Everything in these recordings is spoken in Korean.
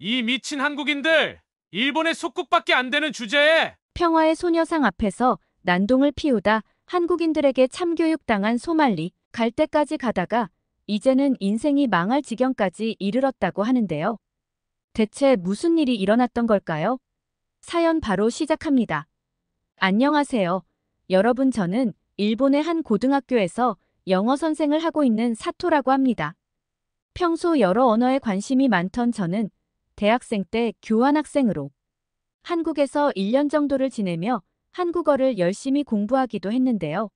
이 미친 한국인들! 일본의 속국밖에 안 되는 주제에! 평화의 소녀상 앞에서 난동을 피우다 한국인들에게 참교육당한 소말리. 갈 때까지 가다가 이제는 인생이 망할 지경까지 이르렀다고 하는데요. 대체 무슨 일이 일어났던 걸까요? 사연 바로 시작합니다. 안녕하세요. 여러분, 저는 일본의 한 고등학교에서 영어 선생을 하고 있는 사토라고 합니다. 평소 여러 언어에 관심이 많던 저는 대학생 때 교환학생으로 한국에서 1년 정도를 지내며 한국어를 열심히 공부하기도 했는데요.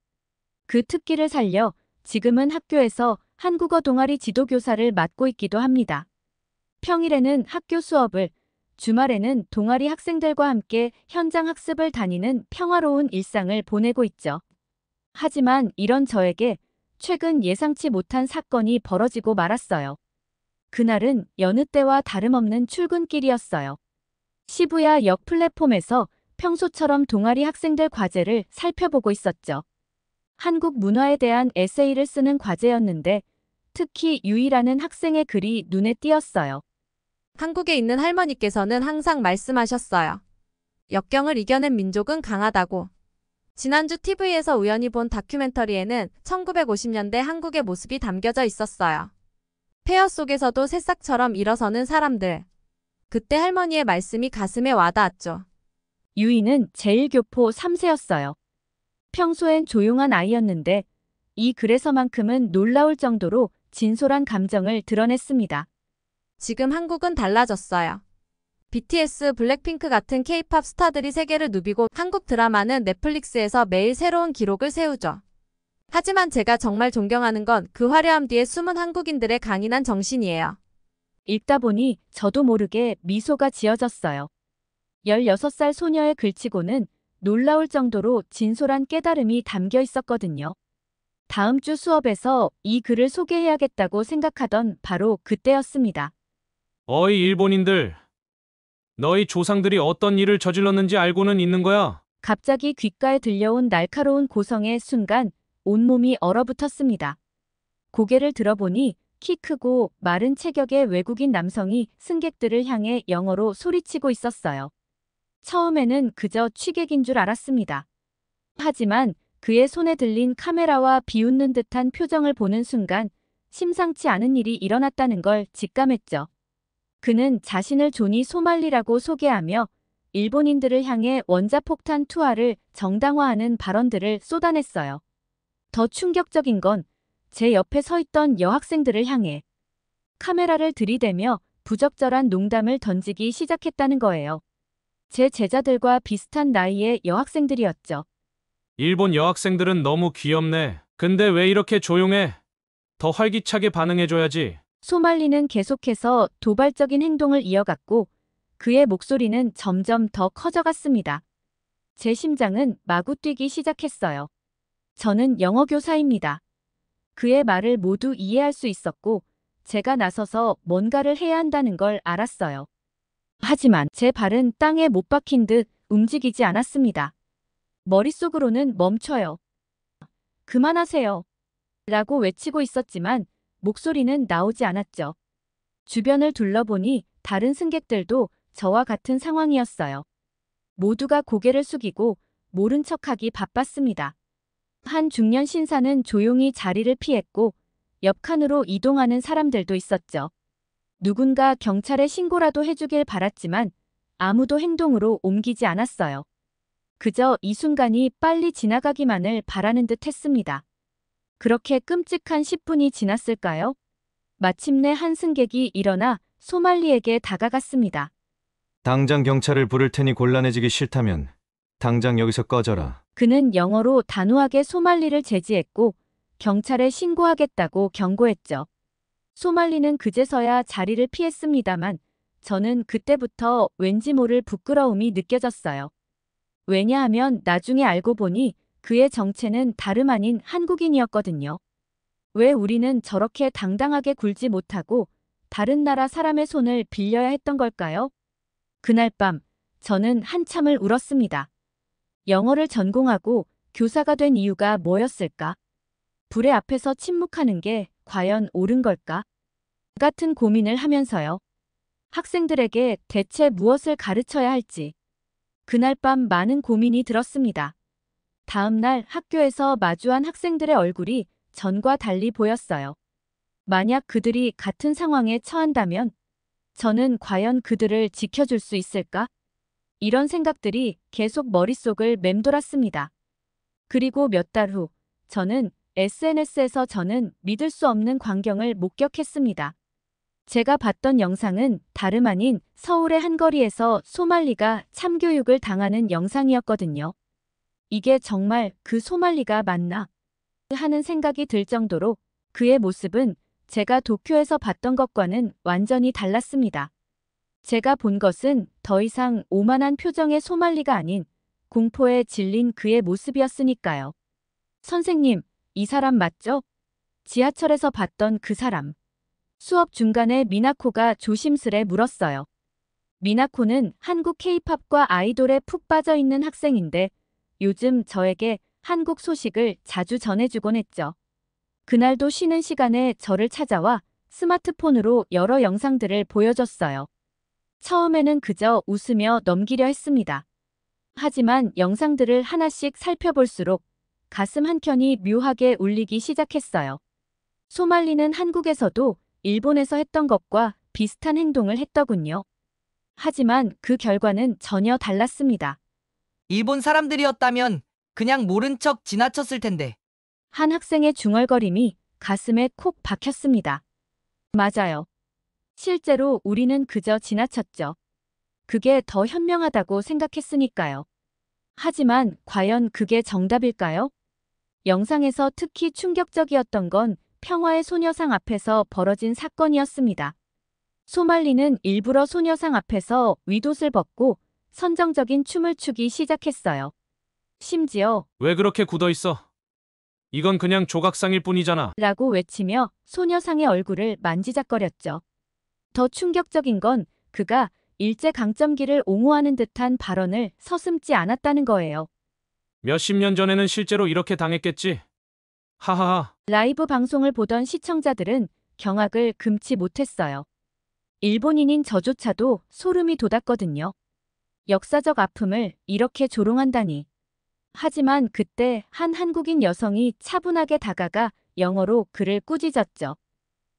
그 특기를 살려 지금은 학교에서 한국어 동아리 지도교사를 맡고 있기도 합니다. 평일에는 학교 수업을, 주말에는 동아리 학생들과 함께 현장 학습을 다니는 평화로운 일상을 보내고 있죠. 하지만 이런 저에게 최근 예상치 못한 사건이 벌어지고 말았어요. 그날은 여느 때와 다름없는 출근길이었어요. 시부야 역 플랫폼에서 평소처럼 동아리 학생들 과제를 살펴보고 있었죠. 한국 문화에 대한 에세이를 쓰는 과제였는데 특히 유이라는 학생의 글이 눈에 띄었어요. 한국에 있는 할머니께서는 항상 말씀하셨어요. 역경을 이겨낸 민족은 강하다고. 지난주 TV에서 우연히 본 다큐멘터리에는 1950년대 한국의 모습이 담겨져 있었어요. 폐허 속에서도 새싹처럼 일어서는 사람들. 그때 할머니의 말씀이 가슴에 와닿았죠. 유이는 제1교포 3세였어요. 평소엔 조용한 아이였는데 이 글에서만큼은 놀라울 정도로 진솔한 감정을 드러냈습니다. 지금 한국은 달라졌어요. BTS, 블랙핑크 같은 K-팝 스타들이 세계를 누비고 한국 드라마는 넷플릭스에서 매일 새로운 기록을 세우죠. 하지만 제가 정말 존경하는 건 그 화려함 뒤에 숨은 한국인들의 강인한 정신이에요. 읽다 보니 저도 모르게 미소가 지어졌어요. 16살 소녀의 글치고는 놀라울 정도로 진솔한 깨달음이 담겨 있었거든요. 다음 주 수업에서 이 글을 소개해야겠다고 생각하던 바로 그때였습니다. 어이 일본인들! 너희 조상들이 어떤 일을 저질렀는지 알고는 있는 거야? 갑자기 귓가에 들려온 날카로운 고성의 순간 온몸이 얼어붙었습니다. 고개를 들어보니 키 크고 마른 체격의 외국인 남성이 승객들을 향해 영어로 소리치고 있었어요. 처음에는 그저 취객인 줄 알았습니다. 하지만 그의 손에 들린 카메라와 비웃는 듯한 표정을 보는 순간 심상치 않은 일이 일어났다는 걸 직감했죠. 그는 자신을 조니 소말리라고 소개하며 일본인들을 향해 원자폭탄 투하를 정당화하는 발언들을 쏟아냈어요. 더 충격적인 건 제 옆에 서 있던 여학생들을 향해 카메라를 들이대며 부적절한 농담을 던지기 시작했다는 거예요. 제 제자들과 비슷한 나이의 여학생들이었죠. 일본 여학생들은 너무 귀엽네. 근데 왜 이렇게 조용해? 더 활기차게 반응해줘야지. 소말리는 계속해서 도발적인 행동을 이어갔고 그의 목소리는 점점 더 커져갔습니다. 제 심장은 마구 뛰기 시작했어요. 저는 영어 교사입니다. 그의 말을 모두 이해할 수 있었고 제가 나서서 뭔가를 해야 한다는 걸 알았어요. 하지만 제 발은 땅에 못 박힌 듯 움직이지 않았습니다. 머릿속으로는 멈춰요. 그만하세요. 라고 외치고 있었지만 목소리는 나오지 않았죠. 주변을 둘러보니 다른 승객들도 저와 같은 상황이었어요. 모두가 고개를 숙이고 모른 척하기 바빴습니다. 한 중년 신사는 조용히 자리를 피했고 옆 칸으로 이동하는 사람들도 있었죠. 누군가 경찰에 신고라도 해주길 바랐지만 아무도 행동으로 옮기지 않았어요. 그저 이 순간이 빨리 지나가기만을 바라는 듯 했습니다. 그렇게 끔찍한 10분이 지났을까요? 마침내 한 승객이 일어나 소말리에게 다가갔습니다. 당장 경찰을 부를 테니 곤란해지기 싫다면 당장 여기서 꺼져라. 그는 영어로 단호하게 소말리를 제지했고 경찰에 신고하겠다고 경고했죠. 소말리는 그제서야 자리를 피했습니다만 저는 그때부터 왠지 모를 부끄러움이 느껴졌어요. 왜냐하면 나중에 알고 보니 그의 정체는 다름 아닌 한국인이었거든요. 왜 우리는 저렇게 당당하게 굴지 못하고 다른 나라 사람의 손을 빌려야 했던 걸까요? 그날 밤 저는 한참을 울었습니다. 영어를 전공하고 교사가 된 이유가 뭐였을까? 불의 앞에서 침묵하는 게 과연 옳은 걸까? 같은 고민을 하면서요. 학생들에게 대체 무엇을 가르쳐야 할지. 그날 밤 많은 고민이 들었습니다. 다음 날 학교에서 마주한 학생들의 얼굴이 전과 달리 보였어요. 만약 그들이 같은 상황에 처한다면 저는 과연 그들을 지켜줄 수 있을까? 이런 생각들이 계속 머릿속을 맴돌았습니다. 그리고 몇 달 후, 저는 SNS에서 저는 믿을 수 없는 광경을 목격했습니다. 제가 봤던 영상은 다름 아닌 서울의 한 거리에서 소말리가 참교육을 당하는 영상이었거든요. 이게 정말 그 소말리가 맞나? 하는 생각이 들 정도로 그의 모습은 제가 도쿄에서 봤던 것과는 완전히 달랐습니다. 제가 본 것은 더 이상 오만한 표정의 소말리가 아닌 공포에 질린 그의 모습이었으니까요. 선생님, 이 사람 맞죠? 지하철에서 봤던 그 사람. 수업 중간에 미나코가 조심스레 물었어요. 미나코는 한국 케이팝과 아이돌에 푹 빠져 있는 학생인데 요즘 저에게 한국 소식을 자주 전해주곤 했죠. 그날도 쉬는 시간에 저를 찾아와 스마트폰으로 여러 영상들을 보여줬어요. 처음에는 그저 웃으며 넘기려 했습니다. 하지만 영상들을 하나씩 살펴볼수록 가슴 한켠이 묘하게 울리기 시작했어요. 소말리는 한국에서도 일본에서 했던 것과 비슷한 행동을 했더군요. 하지만 그 결과는 전혀 달랐습니다. 일본 사람들이었다면 그냥 모른 척 지나쳤을 텐데. 한 학생의 중얼거림이 가슴에 콕 박혔습니다. 맞아요. 실제로 우리는 그저 지나쳤죠. 그게 더 현명하다고 생각했으니까요. 하지만 과연 그게 정답일까요? 영상에서 특히 충격적이었던 건 평화의 소녀상 앞에서 벌어진 사건이었습니다. 소말리는 일부러 소녀상 앞에서 윗옷을 벗고 선정적인 춤을 추기 시작했어요. 심지어 왜 그렇게 굳어 있어? 이건 그냥 조각상일 뿐이잖아. 라고 외치며 소녀상의 얼굴을 만지작거렸죠. 더 충격적인 건 그가 일제강점기를 옹호하는 듯한 발언을 서슴지 않았다는 거예요. 몇십 년 전에는 실제로 이렇게 당했겠지. 하하하. 라이브 방송을 보던 시청자들은 경악을 금치 못했어요. 일본인인 저조차도 소름이 돋았거든요. 역사적 아픔을 이렇게 조롱한다니. 하지만 그때 한 한국인 여성이 차분하게 다가가 영어로 그를 꾸짖었죠.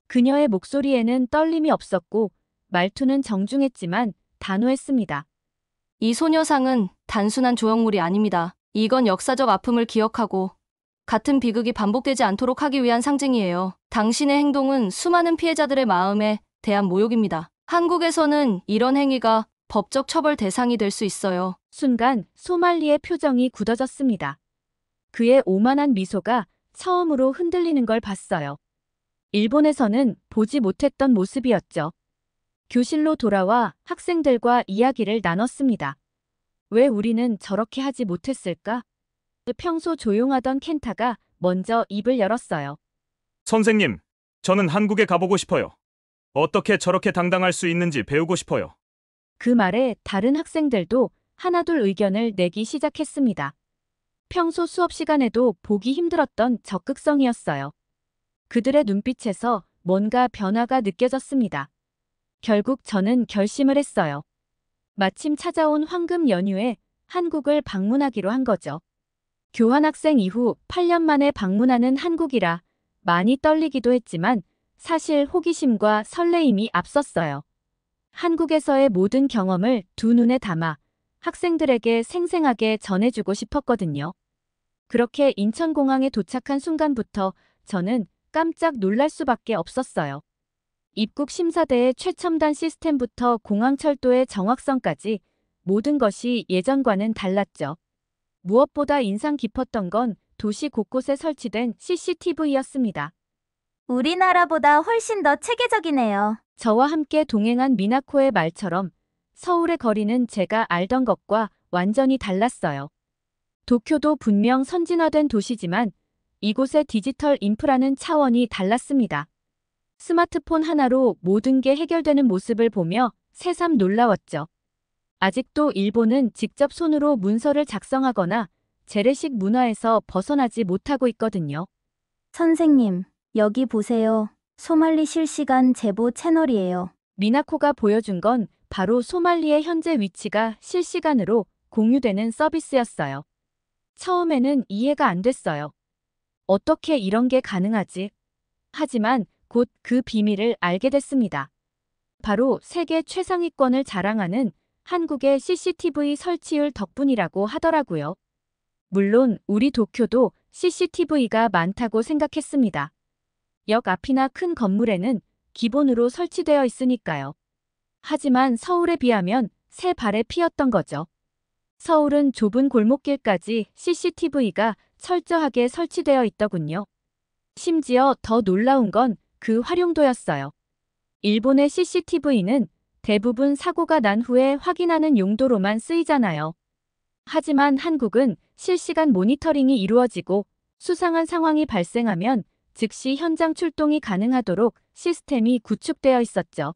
그녀의 목소리에는 떨림이 없었고 말투는 정중했지만 단호했습니다. 이 소녀상은 단순한 조형물이 아닙니다. 이건 역사적 아픔을 기억하고 같은 비극이 반복되지 않도록 하기 위한 상징이에요. 당신의 행동은 수많은 피해자들의 마음에 대한 모욕입니다. 한국에서는 이런 행위가 법적 처벌 대상이 될 수 있어요. 순간 소말리의 표정이 굳어졌습니다. 그의 오만한 미소가 처음으로 흔들리는 걸 봤어요. 일본에서는 보지 못했던 모습이었죠. 교실로 돌아와 학생들과 이야기를 나눴습니다. 왜 우리는 저렇게 하지 못했을까? 평소 조용하던 켄타가 먼저 입을 열었어요. 선생님, 저는 한국에 가보고 싶어요. 어떻게 저렇게 당당할 수 있는지 배우고 싶어요. 그 말에 다른 학생들도 하나둘 의견을 내기 시작했습니다. 평소 수업 시간에도 보기 힘들었던 적극성이었어요. 그들의 눈빛에서 뭔가 변화가 느껴졌습니다. 결국 저는 결심을 했어요. 마침 찾아온 황금 연휴에 한국을 방문하기로 한 거죠. 교환학생 이후 8년 만에 방문하는 한국이라 많이 떨리기도 했지만 사실 호기심과 설레임이 앞섰어요. 한국에서의 모든 경험을 두 눈에 담아 학생들에게 생생하게 전해주고 싶었거든요. 그렇게 인천공항에 도착한 순간부터 저는 깜짝 놀랄 수밖에 없었어요. 입국 심사대의 최첨단 시스템부터 공항철도의 정확성까지 모든 것이 예전과는 달랐죠. 무엇보다 인상 깊었던 건 도시 곳곳에 설치된 CCTV였습니다. 우리나라보다 훨씬 더 체계적이네요. 저와 함께 동행한 미나코의 말처럼 서울의 거리는 제가 알던 것과 완전히 달랐어요. 도쿄도 분명 선진화된 도시지만 이곳의 디지털 인프라는 차원이 달랐습니다. 스마트폰 하나로 모든 게 해결되는 모습을 보며 새삼 놀라웠죠. 아직도 일본은 직접 손으로 문서를 작성하거나 재래식 문화에서 벗어나지 못하고 있거든요. 선생님, 여기 보세요. 소말리 실시간 제보 채널이에요. 미나코가 보여준 건 바로 소말리의 현재 위치가 실시간으로 공유되는 서비스였어요. 처음에는 이해가 안 됐어요. 어떻게 이런 게 가능하지? 하지만 곧 그 비밀을 알게 됐습니다. 바로 세계 최상위권을 자랑하는 한국의 CCTV 설치율 덕분이라고 하더라고요. 물론 우리 도쿄도 CCTV가 많다고 생각했습니다. 역 앞이나 큰 건물에는 기본으로 설치되어 있으니까요. 하지만 서울에 비하면 새 발에 피었던 거죠. 서울은 좁은 골목길까지 CCTV가 철저하게 설치되어 있더군요. 심지어 더 놀라운 건 그 활용도였어요. 일본의 CCTV는 대부분 사고가 난 후에 확인하는 용도로만 쓰이잖아요. 하지만 한국은 실시간 모니터링이 이루어지고 수상한 상황이 발생하면 즉시 현장 출동이 가능하도록 시스템이 구축되어 있었죠.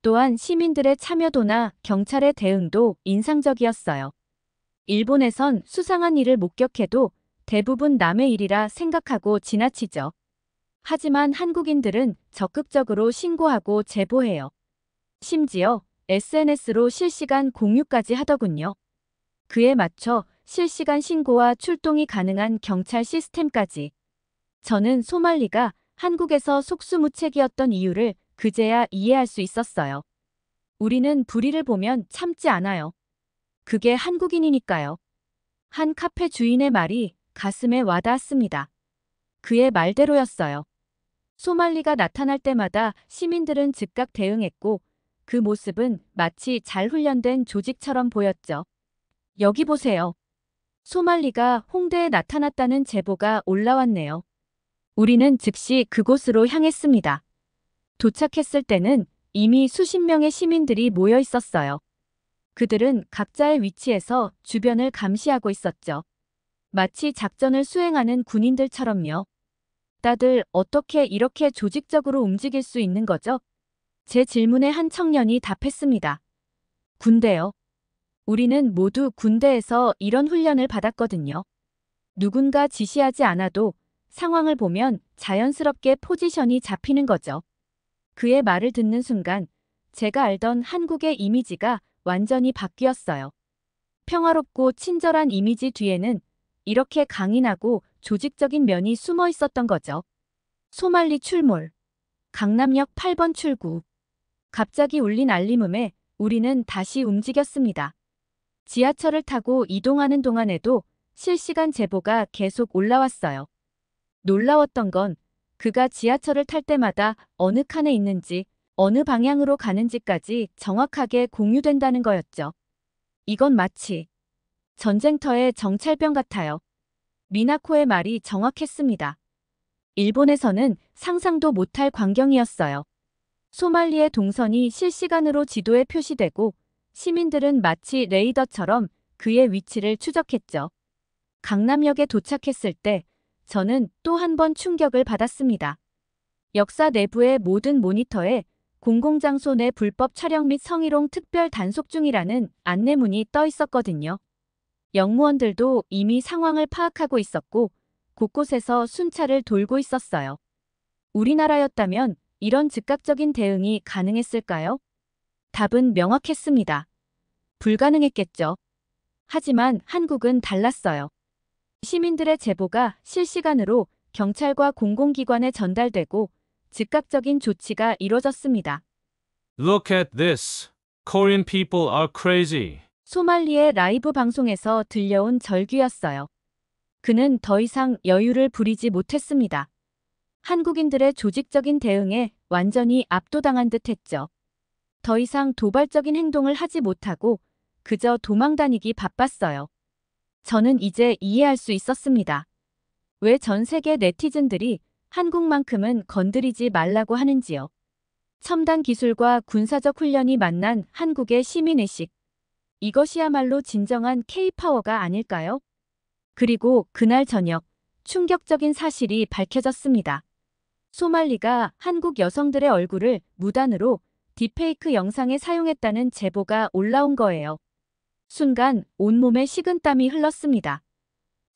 또한 시민들의 참여도나 경찰의 대응도 인상적이었어요. 일본에선 수상한 일을 목격해도 대부분 남의 일이라 생각하고 지나치죠. 하지만 한국인들은 적극적으로 신고하고 제보해요. 심지어 SNS로 실시간 공유까지 하더군요. 그에 맞춰 실시간 신고와 출동이 가능한 경찰 시스템까지. 저는 소말리가 한국에서 속수무책이었던 이유를 그제야 이해할 수 있었어요. 우리는 불의를 보면 참지 않아요. 그게 한국인이니까요. 한 카페 주인의 말이 가슴에 와닿았습니다. 그의 말대로였어요. 소말리가 나타날 때마다 시민들은 즉각 대응했고 그 모습은 마치 잘 훈련된 조직처럼 보였죠. 여기 보세요. 소말리가 홍대에 나타났다는 제보가 올라왔네요. 우리는 즉시 그곳으로 향했습니다. 도착했을 때는 이미 수십 명의 시민들이 모여 있었어요. 그들은 각자의 위치에서 주변을 감시하고 있었죠. 마치 작전을 수행하는 군인들처럼요. 다들 어떻게 이렇게 조직적으로 움직일 수 있는 거죠? 제 질문에 한 청년이 답했습니다. 군대요. 우리는 모두 군대에서 이런 훈련을 받았거든요. 누군가 지시하지 않아도 상황을 보면 자연스럽게 포지션이 잡히는 거죠. 그의 말을 듣는 순간 제가 알던 한국의 이미지가 완전히 바뀌었어요. 평화롭고 친절한 이미지 뒤에는 이렇게 강인하고 조직적인 면이 숨어 있었던 거죠. 소말리 출몰. 강남역 8번 출구. 갑자기 울린 알림음에 우리는 다시 움직였습니다. 지하철을 타고 이동하는 동안에도 실시간 제보가 계속 올라왔어요. 놀라웠던 건 그가 지하철을 탈 때마다 어느 칸에 있는지, 어느 방향으로 가는지까지 정확하게 공유된다는 거였죠. 이건 마치 전쟁터의 정찰병 같아요. 미나코의 말이 정확했습니다. 일본에서는 상상도 못할 광경이었어요. 소말리의 동선이 실시간으로 지도에 표시되고 시민들은 마치 레이더처럼 그의 위치를 추적했죠. 강남역에 도착했을 때 저는 또 한 번 충격을 받았습니다. 역사 내부의 모든 모니터에 공공장소 내 불법 촬영 및 성희롱 특별 단속 중이라는 안내문이 떠 있었거든요. 영무원들도 이미 상황을 파악하고 있었고 곳곳에서 순찰을 돌고 있었어요. 우리나라였다면 이런 즉각적인 대응이 가능했을까요? 답은 명확했습니다. 불가능했겠죠. 하지만 한국은 달랐어요. 시민들의 제보가 실시간으로 경찰과 공공기관에 전달되고 즉각적인 조치가 이뤄졌습니다. Look at this. Korean people are crazy. 소말리의 라이브 방송에서 들려온 절규였어요. 그는 더 이상 여유를 부리지 못했습니다. 한국인들의 조직적인 대응에 완전히 압도당한 듯했죠. 더 이상 도발적인 행동을 하지 못하고 그저 도망다니기 바빴어요. 저는 이제 이해할 수 있었습니다. 왜 전 세계 네티즌들이 한국만큼은 건드리지 말라고 하는지요. 첨단 기술과 군사적 훈련이 만난 한국의 시민의식. 이것이야말로 진정한 K-파워가 아닐까요? 그리고 그날 저녁 충격적인 사실이 밝혀졌습니다. 소말리가 한국 여성들의 얼굴을 무단으로 딥페이크 영상에 사용했다는 제보가 올라온 거예요. 순간 온몸에 식은땀이 흘렀습니다.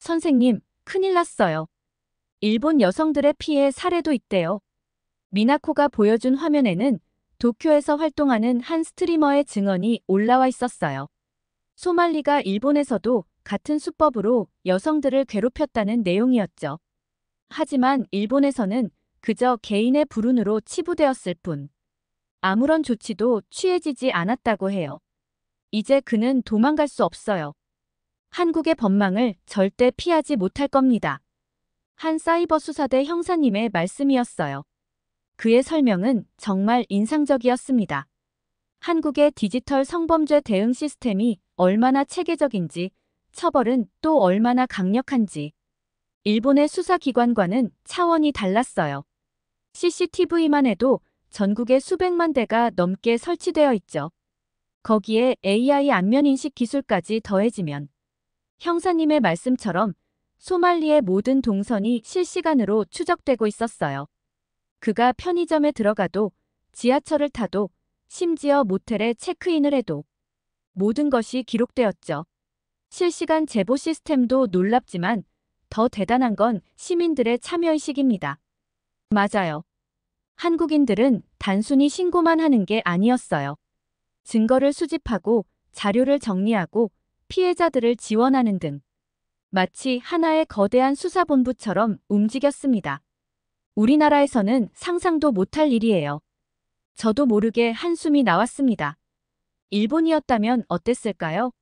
선생님, 큰일 났어요. 일본 여성들의 피해 사례도 있대요. 미나코가 보여준 화면에는 도쿄에서 활동하는 한 스트리머의 증언이 올라와 있었어요. 소말리가 일본에서도 같은 수법으로 여성들을 괴롭혔다는 내용이었죠. 하지만 일본에서는 그저 개인의 불운으로 치부되었을 뿐 아무런 조치도 취해지지 않았다고 해요. 이제 그는 도망갈 수 없어요. 한국의 법망을 절대 피하지 못할 겁니다. 한 사이버 수사대 형사님의 말씀이었어요. 그의 설명은 정말 인상적이었습니다. 한국의 디지털 성범죄 대응 시스템이 얼마나 체계적인지, 처벌은 또 얼마나 강력한지. 일본의 수사기관과는 차원이 달랐어요. CCTV만 해도 전국에 수백만 대가 넘게 설치되어 있죠. 거기에 AI 안면인식 기술까지 더해지면 형사님의 말씀처럼 소말리의 모든 동선이 실시간으로 추적되고 있었어요. 그가 편의점에 들어가도, 지하철을 타도, 심지어 모텔에 체크인을 해도 모든 것이 기록되었죠. 실시간 제보 시스템도 놀랍지만 더 대단한 건 시민들의 참여의식입니다. 맞아요. 한국인들은 단순히 신고만 하는 게 아니었어요. 증거를 수집하고 자료를 정리하고 피해자들을 지원하는 등 마치 하나의 거대한 수사본부처럼 움직였습니다. 우리나라에서는 상상도 못할 일이에요. 저도 모르게 한숨이 나왔습니다. 일본이었다면 어땠을까요?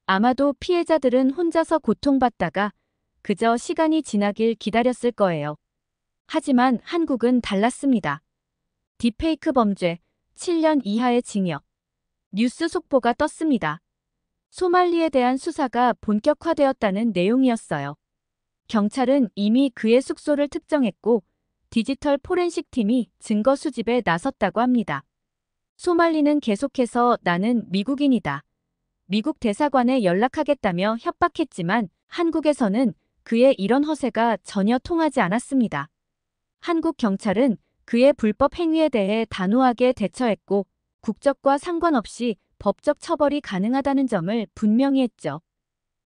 아마도 피해자들은 혼자서 고통받다가 그저 시간이 지나길 기다렸을 거예요. 하지만 한국은 달랐습니다. 딥페이크 범죄, 7년 이하의 징역. 뉴스 속보가 떴습니다. 소말리에 대한 수사가 본격화되었다는 내용이었어요. 경찰은 이미 그의 숙소를 특정했고 디지털 포렌식 팀이 증거 수집에 나섰다고 합니다. 소말리는 계속해서 나는 미국인이다. 미국 대사관에 연락하겠다며 협박했지만 한국에서는 그의 이런 허세가 전혀 통하지 않았습니다. 한국 경찰은 그의 불법 행위에 대해 단호하게 대처했고 국적과 상관없이 법적 처벌이 가능하다는 점을 분명히 했죠.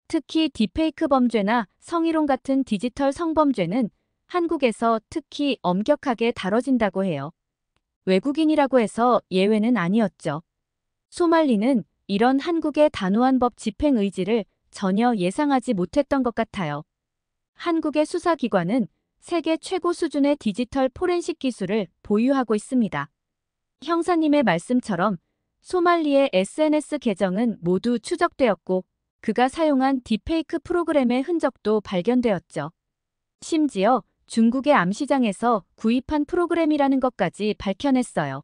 특히 딥페이크 범죄나 성희롱 같은 디지털 성범죄는 한국에서 특히 엄격하게 다뤄진다고 해요. 외국인이라고 해서 예외는 아니었죠. 소말리는 이런 한국의 단호한 법 집행 의지를 전혀 예상하지 못했던 것 같아요. 한국의 수사기관은 세계 최고 수준의 디지털 포렌식 기술을 보유하고 있습니다. 형사님의 말씀처럼 소말리의 SNS 계정은 모두 추적되었고 그가 사용한 딥페이크 프로그램의 흔적도 발견되었죠. 심지어 중국의 암시장에서 구입한 프로그램이라는 것까지 밝혀냈어요.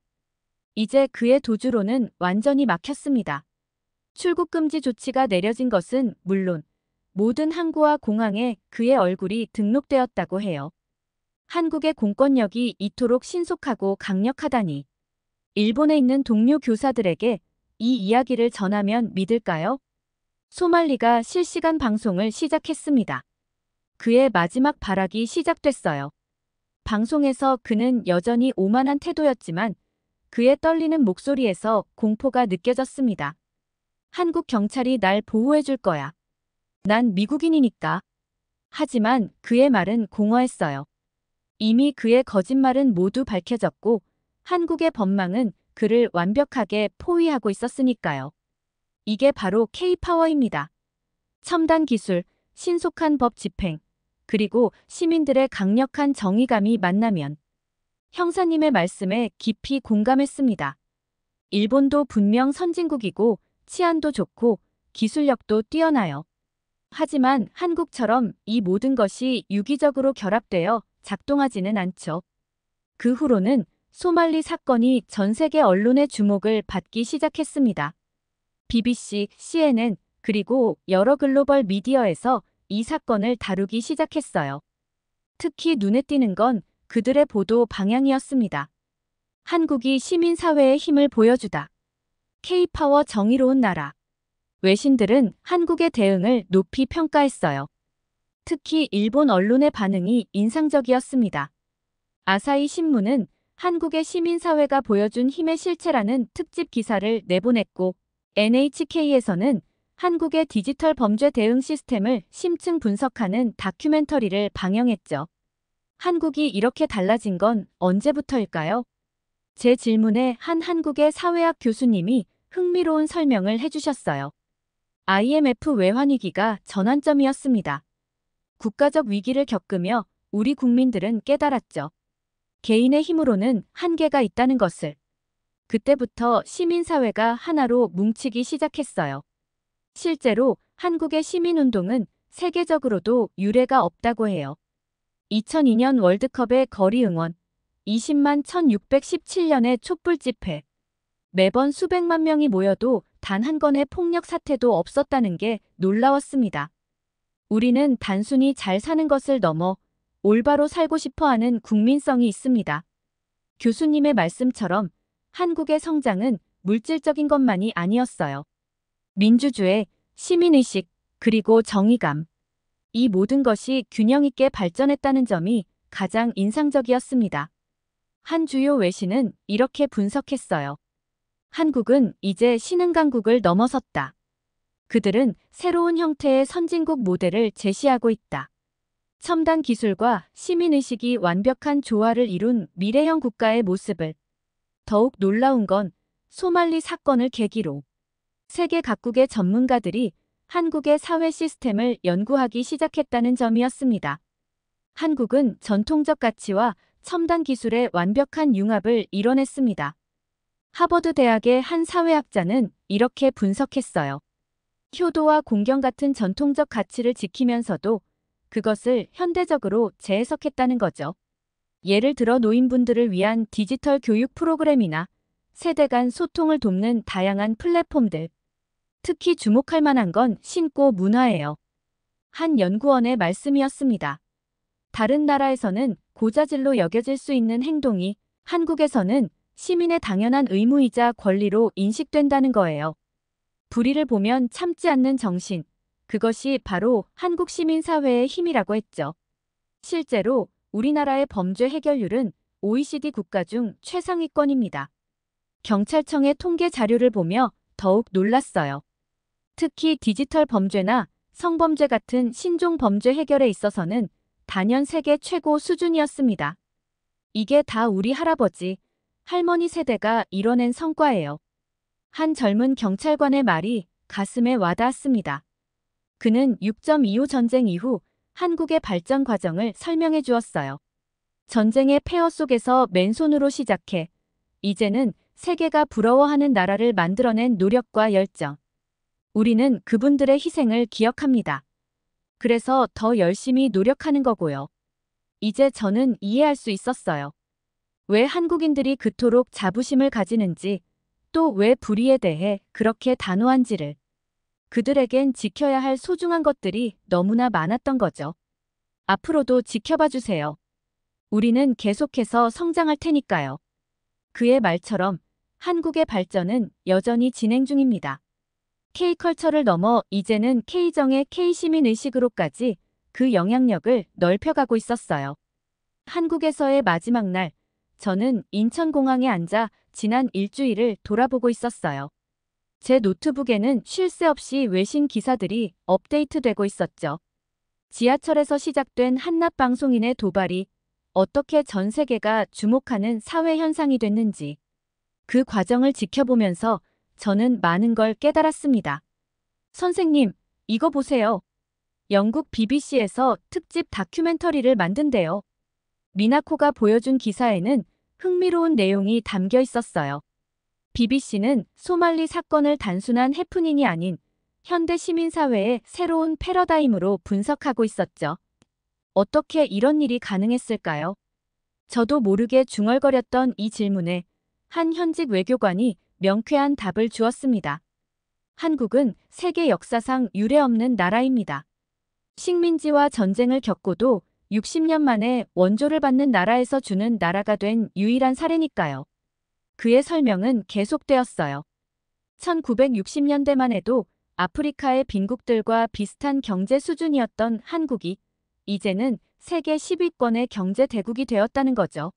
이제 그의 도주로는 완전히 막혔습니다. 출국 금지 조치가 내려진 것은 물론 모든 항구와 공항에 그의 얼굴이 등록되었다고 해요. 한국의 공권력이 이토록 신속하고 강력하다니. 일본에 있는 동료 교사들에게 이 이야기를 전하면 믿을까요? 소말리가 실시간 방송을 시작했습니다. 그의 마지막 발악이 시작됐어요. 방송에서 그는 여전히 오만한 태도였지만 그의 떨리는 목소리에서 공포가 느껴졌습니다. 한국 경찰이 날 보호해줄 거야. 난 미국인이니까. 하지만 그의 말은 공허했어요. 이미 그의 거짓말은 모두 밝혀졌고 한국의 법망은 그를 완벽하게 포위하고 있었으니까요. 이게 바로 K-파워입니다. 첨단 기술, 신속한 법 집행, 그리고 시민들의 강력한 정의감이 만나면 형사님의 말씀에 깊이 공감했습니다. 일본도 분명 선진국이고 치안도 좋고 기술력도 뛰어나요. 하지만 한국처럼 이 모든 것이 유기적으로 결합되어 작동하지는 않죠. 그 후로는 소말리 사건이 전 세계 언론의 주목을 받기 시작했습니다. BBC, CNN, 그리고 여러 글로벌 미디어에서 이 사건을 다루기 시작했어요. 특히 눈에 띄는 건 그들의 보도 방향이었습니다. 한국이 시민사회의 힘을 보여주다. K-파워 정의로운 나라. 외신들은 한국의 대응을 높이 평가했어요. 특히 일본 언론의 반응이 인상적이었습니다. 아사히 신문은 한국의 시민사회가 보여준 힘의 실체라는 특집 기사를 내보냈고 NHK에서는 한국의 디지털 범죄 대응 시스템을 심층 분석하는 다큐멘터리를 방영했죠. 한국이 이렇게 달라진 건 언제부터일까요? 제 질문에 한 한국의 사회학 교수님이 흥미로운 설명을 해주셨어요. IMF 외환위기가 전환점이었습니다. 국가적 위기를 겪으며 우리 국민들은 깨달았죠. 개인의 힘으로는 한계가 있다는 것을. 그때부터 시민사회가 하나로 뭉치기 시작했어요. 실제로 한국의 시민운동은 세계적으로도 유례가 없다고 해요. 2002년 월드컵의 거리 응원, 20만 1617년의 촛불 집회. 매번 수백만 명이 모여도 단 한 건의 폭력 사태도 없었다는 게 놀라웠습니다. 우리는 단순히 잘 사는 것을 넘어 올바로 살고 싶어 하는 국민성이 있습니다. 교수님의 말씀처럼 한국의 성장은 물질적인 것만이 아니었어요. 민주주의, 시민의식, 그리고 정의감. 이 모든 것이 균형 있게 발전했다는 점이 가장 인상적이었습니다. 한 주요 외신은 이렇게 분석했어요. 한국은 이제 신흥강국을 넘어섰다. 그들은 새로운 형태의 선진국 모델을 제시하고 있다. 첨단 기술과 시민의식이 완벽한 조화를 이룬 미래형 국가의 모습을. 더욱 놀라운 건 소말리 사건을 계기로 세계 각국의 전문가들이 한국의 사회 시스템을 연구하기 시작했다는 점이었습니다. 한국은 전통적 가치와 첨단 기술의 완벽한 융합을 이뤄냈습니다. 하버드 대학의 한 사회학자는 이렇게 분석했어요. 효도와 공경 같은 전통적 가치를 지키면서도 그것을 현대적으로 재해석했다는 거죠. 예를 들어 노인분들을 위한 디지털 교육 프로그램이나 세대 간 소통을 돕는 다양한 플랫폼들. 특히 주목할 만한 건 신고 문화예요. 한 연구원의 말씀이었습니다. 다른 나라에서는 고자질로 여겨질 수 있는 행동이 한국에서는 시민의 당연한 의무이자 권리로 인식된다는 거예요. 불의를 보면 참지 않는 정신, 그것이 바로 한국 시민사회의 힘이라고 했죠. 실제로 우리나라의 범죄 해결률은 OECD 국가 중 최상위권입니다. 경찰청의 통계 자료를 보며 더욱 놀랐어요. 특히 디지털 범죄나 성범죄 같은 신종 범죄 해결에 있어서는 단연 세계 최고 수준이었습니다. 이게 다 우리 할아버지, 할머니 세대가 이뤄낸 성과예요. 한 젊은 경찰관의 말이 가슴에 와닿았습니다. 그는 6.25 전쟁 이후 한국의 발전 과정을 설명해 주었어요. 전쟁의 폐허 속에서 맨손으로 시작해 이제는 세계가 부러워하는 나라를 만들어낸 노력과 열정. 우리는 그분들의 희생을 기억합니다. 그래서 더 열심히 노력하는 거고요. 이제 저는 이해할 수 있었어요. 왜 한국인들이 그토록 자부심을 가지는지, 또 왜 불의에 대해 그렇게 단호한지를. 그들에겐 지켜야 할 소중한 것들이 너무나 많았던 거죠. 앞으로도 지켜봐 주세요. 우리는 계속해서 성장할 테니까요. 그의 말처럼 한국의 발전은 여전히 진행 중입니다. K컬처를 넘어 이제는 K정의 K시민의식으로까지 그 영향력을 넓혀가고 있었어요. 한국에서의 마지막 날, 저는 인천공항에 앉아 지난 일주일을 돌아보고 있었어요. 제 노트북에는 쉴 새 없이 외신 기사들이 업데이트되고 있었죠. 지하철에서 시작된 한낱 방송인의 도발이 어떻게 전 세계가 주목하는 사회 현상이 됐는지, 그 과정을 지켜보면서 저는 많은 걸 깨달았습니다. 선생님, 이거 보세요. 영국 BBC에서 특집 다큐멘터리를 만든대요. 미나코가 보여준 기사에는 흥미로운 내용이 담겨 있었어요. BBC는 소말리 사건을 단순한 해프닝이 아닌 현대 시민사회의 새로운 패러다임으로 분석하고 있었죠. 어떻게 이런 일이 가능했을까요? 저도 모르게 중얼거렸던 이 질문에 한 현직 외교관이 명쾌한 답을 주었습니다. 한국은 세계 역사상 유례없는 나라입니다. 식민지와 전쟁을 겪고도 60년 만에 원조를 받는 나라에서 주는 나라가 된 유일한 사례니까요. 그의 설명은 계속되었어요. 1960년대만 해도 아프리카의 빈국들과 비슷한 경제 수준이었던 한국이 이제는 세계 10위권의 경제 대국이 되었다는 거죠.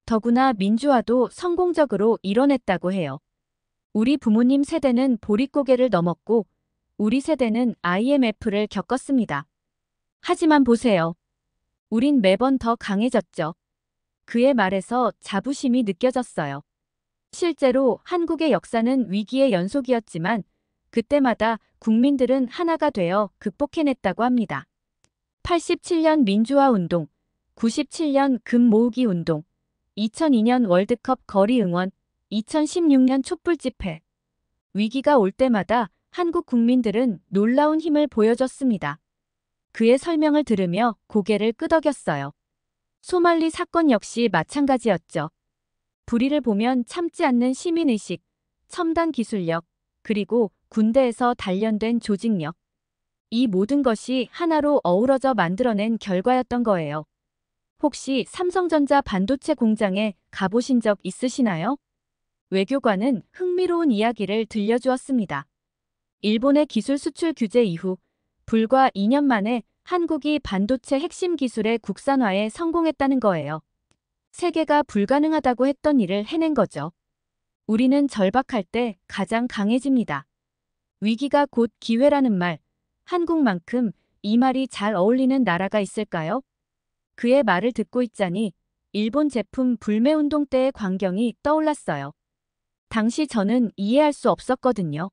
더구나 민주화도 성공적으로 이뤄냈다고 해요. 우리 부모님 세대는 보릿고개를 넘었고 우리 세대는 IMF를 겪었습니다. 하지만 보세요. 우린 매번 더 강해졌죠. 그의 말에서 자부심이 느껴졌어요. 실제로 한국의 역사는 위기의 연속이었지만 그때마다 국민들은 하나가 되어 극복해냈다고 합니다. 87년 민주화 운동, 97년 금 모으기 운동, 2002년 월드컵 거리 응원, 2016년 촛불 집회. 위기가 올 때마다 한국 국민들은 놀라운 힘을 보여줬습니다. 그의 설명을 들으며 고개를 끄덕였어요. 소말리 사건 역시 마찬가지였죠. 불의를 보면 참지 않는 시민의식, 첨단 기술력, 그리고 군대에서 단련된 조직력. 이 모든 것이 하나로 어우러져 만들어낸 결과였던 거예요. 혹시 삼성전자 반도체 공장에 가보신 적 있으시나요? 외교관은 흥미로운 이야기를 들려주었습니다. 일본의 기술 수출 규제 이후 불과 2년 만에 한국이 반도체 핵심 기술의 국산화에 성공했다는 거예요. 세계가 불가능하다고 했던 일을 해낸 거죠. 우리는 절박할 때 가장 강해집니다. 위기가 곧 기회라는 말, 한국만큼 이 말이 잘 어울리는 나라가 있을까요? 그의 말을 듣고 있자니 일본 제품 불매운동 때의 광경이 떠올랐어요. 당시 저는 이해할 수 없었거든요.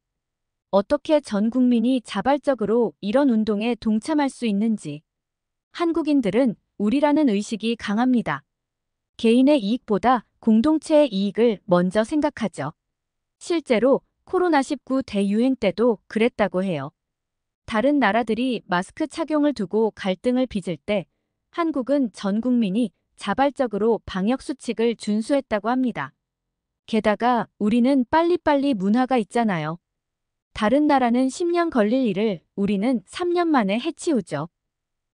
어떻게 전 국민이 자발적으로 이런 운동에 동참할 수 있는지. 한국인들은 우리라는 의식이 강합니다. 개인의 이익보다 공동체의 이익을 먼저 생각하죠. 실제로 코로나19 대유행 때도 그랬다고 해요. 다른 나라들이 마스크 착용을 두고 갈등을 빚을 때 한국은 전 국민이 자발적으로 방역 수칙을 준수했다고 합니다. 게다가 우리는 빨리빨리 문화가 있잖아요. 다른 나라는 10년 걸릴 일을 우리는 3년 만에 해치우죠.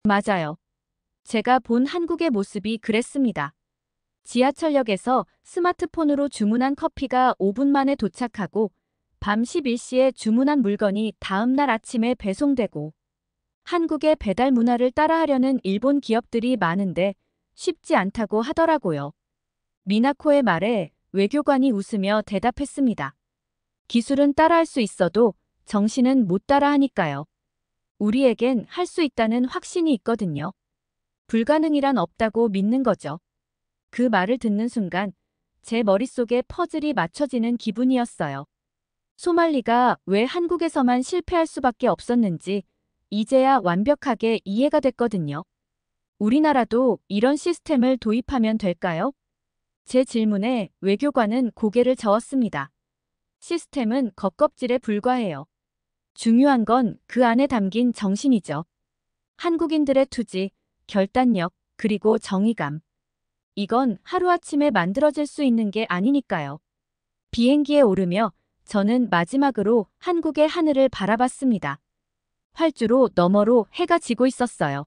맞아요. 제가 본 한국의 모습이 그랬습니다. 지하철역에서 스마트폰으로 주문한 커피가 5분 만에 도착하고 밤 11시에 주문한 물건이 다음 날 아침에 배송되고 한국의 배달 문화를 따라하려는 일본 기업들이 많은데 쉽지 않다고 하더라고요. 미나코의 말에 외교관이 웃으며 대답했습니다. 기술은 따라할 수 있어도 정신은 못 따라하니까요. 우리에겐 할 수 있다는 확신이 있거든요. 불가능이란 없다고 믿는 거죠. 그 말을 듣는 순간 제 머릿속에 퍼즐이 맞춰지는 기분이었어요. 소말리가 왜 한국에서만 실패할 수밖에 없었는지 이제야 완벽하게 이해가 됐거든요. 우리나라도 이런 시스템을 도입하면 될까요? 제 질문에 외교관은 고개를 저었습니다. 시스템은 겉껍질에 불과해요. 중요한 건 그 안에 담긴 정신이죠. 한국인들의 투지, 결단력, 그리고 정의감. 이건 하루아침에 만들어질 수 있는 게 아니니까요. 비행기에 오르며 저는 마지막으로 한국의 하늘을 바라봤습니다. 활주로 너머로 해가 지고 있었어요.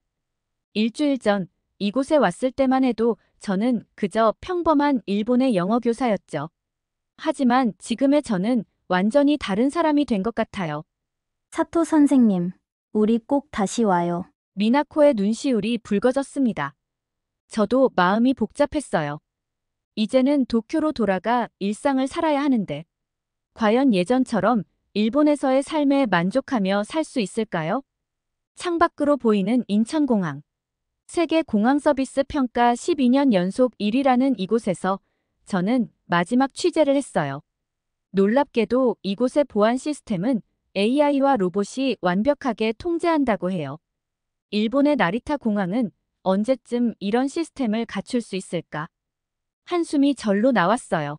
일주일 전 이곳에 왔을 때만 해도 저는 그저 평범한 일본의 영어 교사였죠. 하지만 지금의 저는 완전히 다른 사람이 된 것 같아요. 사토 선생님, 우리 꼭 다시 와요. 미나코의 눈시울이 붉어졌습니다. 저도 마음이 복잡했어요. 이제는 도쿄로 돌아가 일상을 살아야 하는데 과연 예전처럼 일본에서의 삶에 만족하며 살 수 있을까요? 창밖으로 보이는 인천공항. 세계 공항 서비스 평가 12년 연속 1위라는 이곳에서 저는 마지막 취재를 했어요. 놀랍게도 이곳의 보안 시스템은 AI와 로봇이 완벽하게 통제한다고 해요. 일본의 나리타 공항은 언제쯤 이런 시스템을 갖출 수 있을까? 한숨이 절로 나왔어요.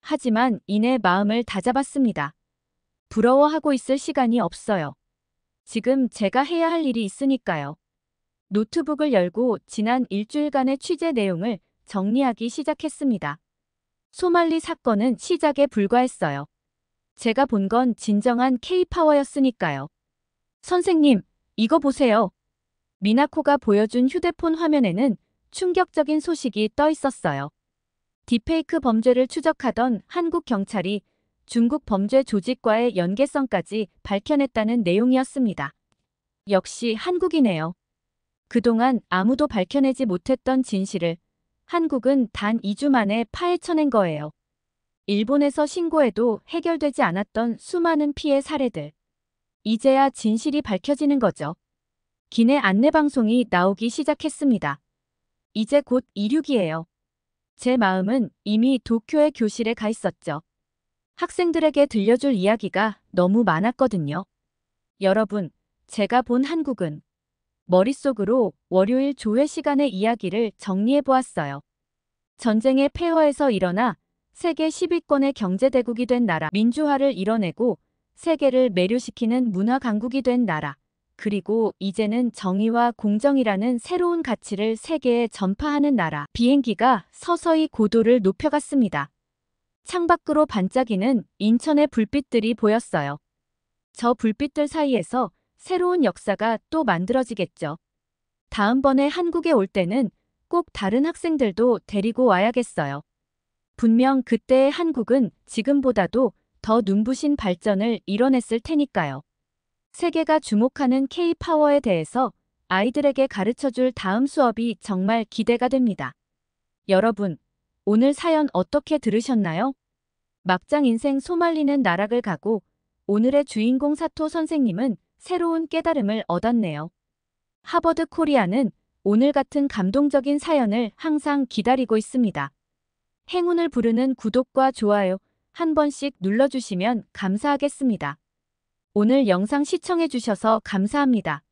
하지만 이내 마음을 다잡았습니다. 부러워하고 있을 시간이 없어요. 지금 제가 해야 할 일이 있으니까요. 노트북을 열고 지난 일주일간의 취재 내용을 정리하기 시작했습니다. 소말리 사건은 시작에 불과했어요. 제가 본 건 진정한 K-파워였으니까요. 선생님, 이거 보세요. 미나코가 보여준 휴대폰 화면에는 충격적인 소식이 떠 있었어요. 딥페이크 범죄를 추적하던 한국 경찰이 중국 범죄 조직과의 연계성까지 밝혀냈다는 내용이었습니다. 역시 한국이네요. 그동안 아무도 밝혀내지 못했던 진실을 한국은 단 2주 만에 파헤쳐낸 거예요. 일본에서 신고해도 해결되지 않았던 수많은 피해 사례들. 이제야 진실이 밝혀지는 거죠. 기내 안내방송이 나오기 시작했습니다. 이제 곧 이륙이에요. 제 마음은 이미 도쿄의 교실에 가 있었죠. 학생들에게 들려줄 이야기가 너무 많았거든요. 여러분, 제가 본 한국은 머릿속으로 월요일 조회 시간의 이야기를 정리해 보았어요. 전쟁의 폐허에서 일어나 세계 10위권의 경제대국이 된 나라, 민주화를 이뤄내고 세계를 매료시키는 문화 강국이 된 나라, 그리고 이제는 정의와 공정이라는 새로운 가치를 세계에 전파하는 나라. 비행기가 서서히 고도를 높여갔습니다. 창밖으로 반짝이는 인천의 불빛들이 보였어요. 저 불빛들 사이에서 새로운 역사가 또 만들어지겠죠. 다음번에 한국에 올 때는 꼭 다른 학생들도 데리고 와야겠어요. 분명 그때의 한국은 지금보다도 더 눈부신 발전을 이뤄냈을 테니까요. 세계가 주목하는 K-파워에 대해서 아이들에게 가르쳐줄 다음 수업이 정말 기대가 됩니다. 여러분, 오늘 사연 어떻게 들으셨나요? 막장 인생 소말리는 나락을 가고 오늘의 주인공 사토 선생님은 새로운 깨달음을 얻었네요. 하버드 코리아는 오늘 같은 감동적인 사연을 항상 기다리고 있습니다. 행운을 부르는 구독과 좋아요 한 번씩 눌러주시면 감사하겠습니다. 오늘 영상 시청해주셔서 감사합니다.